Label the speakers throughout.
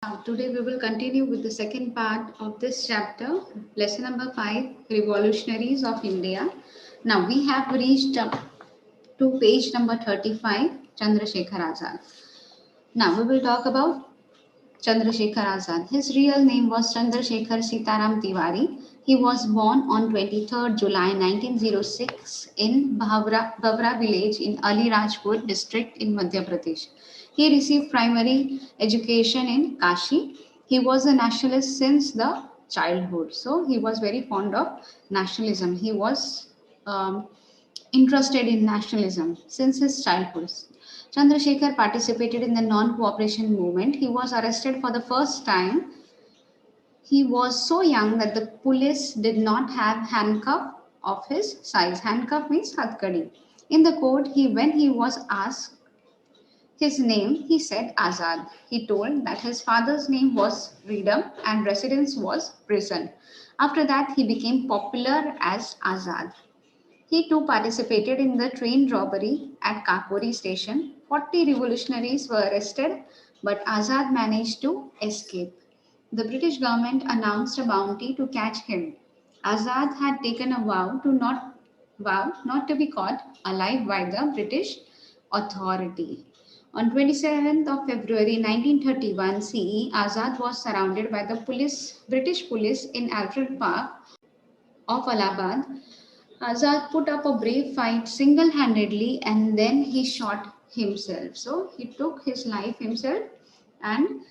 Speaker 1: Now, today we will continue with the second part of this chapter, lesson number 5, Revolutionaries of India. Now, we have reached up to page number 35, Chandrasekhar Azad. Now, we will talk about Chandrasekhar Azad. His real name was Chandrasekhar Sitaram Tiwari. He was born on 23rd July 1906 in Bhavra village in Ali Rajpur district in Madhya Pradesh. He received primary education in Kashi. He was a nationalist since the childhood. So he was very fond of nationalism. He was interested in nationalism since his childhood. Chandrasekhar participated in the non-cooperation movement. He was arrested for the first time. He was so young that the police did not have handcuff of his size. Handcuff means hatkadi. In the court, when he was asked his name, he said Azad. He told that his father's name was freedom and residence was prison. After that, he became popular as Azad. He too participated in the train robbery at Kakori station. 40 revolutionaries were arrested, but Azad managed to escape. The British government announced a bounty to catch him. Azad had taken a vow not to be caught alive by the British authority. On 27th of February 1931 CE, Azad was surrounded by the British police in Alfred Park of Allahabad. Azad put up a brave fight single handedly and then he shot himself. So he took his life himself, and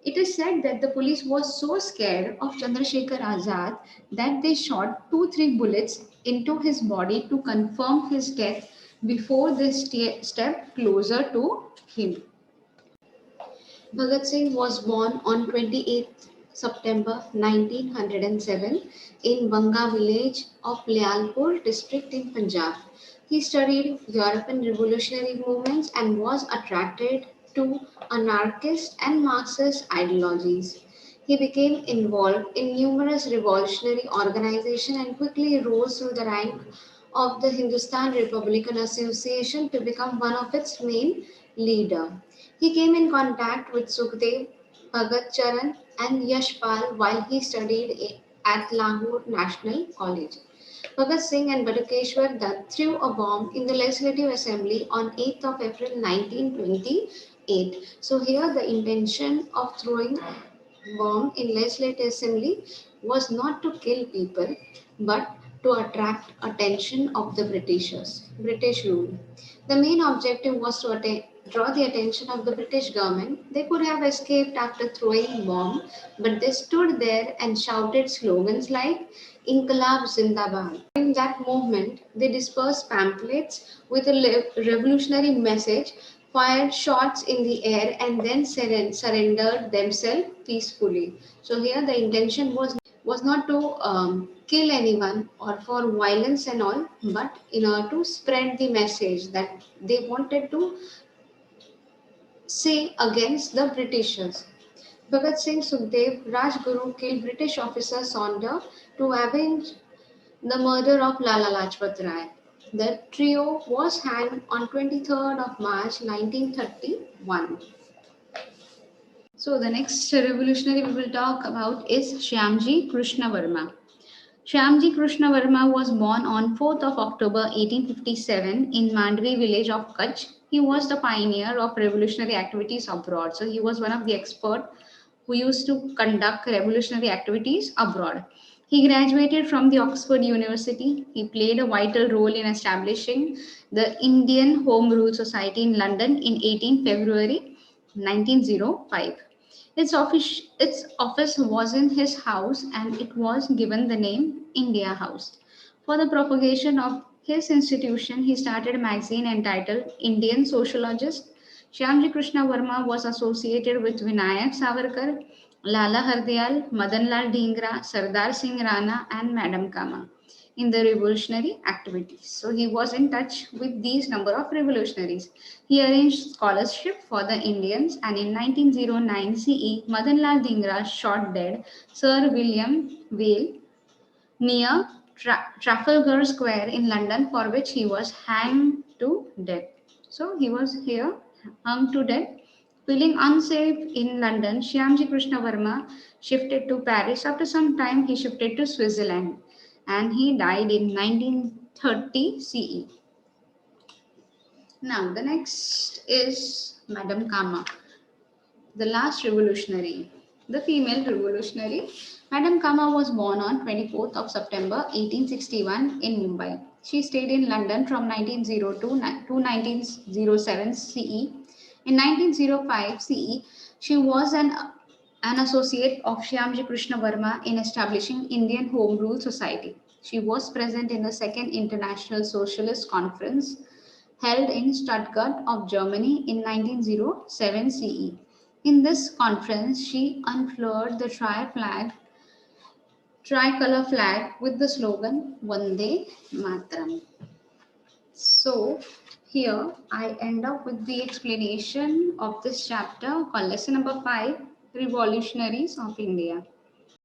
Speaker 1: it is said that the police was so scared of Chandrasekhar Azad that they shot 2-3 bullets into his body to confirm his death before they stepped closer to him. Bhagat Singh was born on 28th September 1907 in Banga village of Lyalpur district in Punjab. He studied European revolutionary movements and was attracted to anarchist and Marxist ideologies. He became involved in numerous revolutionary organizations and quickly rose through the rank of the Hindustan Republican Association to become one of its main leader. He came in contact with Sukhdev, Bhagat Charan, and Yashpal while he studied at Lahore National College. Bhagat Singh and Bhatukeshwar Dutt threw a bomb in the Legislative Assembly on 8th of April 1928. So here the intention of throwing bomb in Legislative Assembly was not to kill people but to attract attention of the British rule. The main objective was to draw the attention of the British government. They could have escaped after throwing bomb, but they stood there and shouted slogans like Inqilab Zindabad. During that movement, they dispersed pamphlets with a revolutionary message, fired shots in the air, and then surrendered themselves peacefully. So here the intention was not to kill anyone or for violence and all, but in order to spread the message that they wanted to say against the Britishers. Bhagat Singh, Sukhdev, Rajguru killed British officer Saunder to avenge the murder of Lala Lajpat Rai. The trio was hanged on 23rd of March 1931. So the next revolutionary we will talk about is Shyamji Krishna Varma. Shyamji Krishna Varma was born on 4th of October 1857 in Mandvi village of Kutch. He was the pioneer of revolutionary activities abroad. So he was one of the experts who used to conduct revolutionary activities abroad. He graduated from the Oxford University. He played a vital role in establishing the Indian Home Rule Society in London in 18 February 1905. Its office was in his house and it was given the name India House. For the propagation of his institution, he started a magazine entitled Indian Sociologist. Shyamji Krishna Varma was associated with Vinayak Savarkar, Lala Hardayal, Madanlal Dhingra, Sardar Singh Rana, and Madam Kama in the revolutionary activities. So he was in touch with these number of revolutionaries. He arranged scholarship for the Indians, and in 1909 CE, Madanlal Dhingra shot dead Sir William Wale near Trafalgar Square in London, for which he was hanged to death. So he was here hung to death Feeling unsafe in London, Shyamji Krishna Varma shifted to Paris. After some time, he shifted to Switzerland and he died in 1930 CE. Now, the next is Madame Kama, the last revolutionary, the female revolutionary. Madame Kama was born on 24th of September 1861 in Mumbai. She stayed in London from 1902 to 1907 CE. In 1905 CE, she was an associate of Shyamji Krishna Varma in establishing Indian Home Rule Society. She was present in the Second International Socialist Conference held in Stuttgart of Germany in 1907 CE. In this conference, she unfurled the tricolor flag with the slogan Vande Mataram. So, here I end up with the explanation of this chapter called lesson number 5, Revolutionaries of India.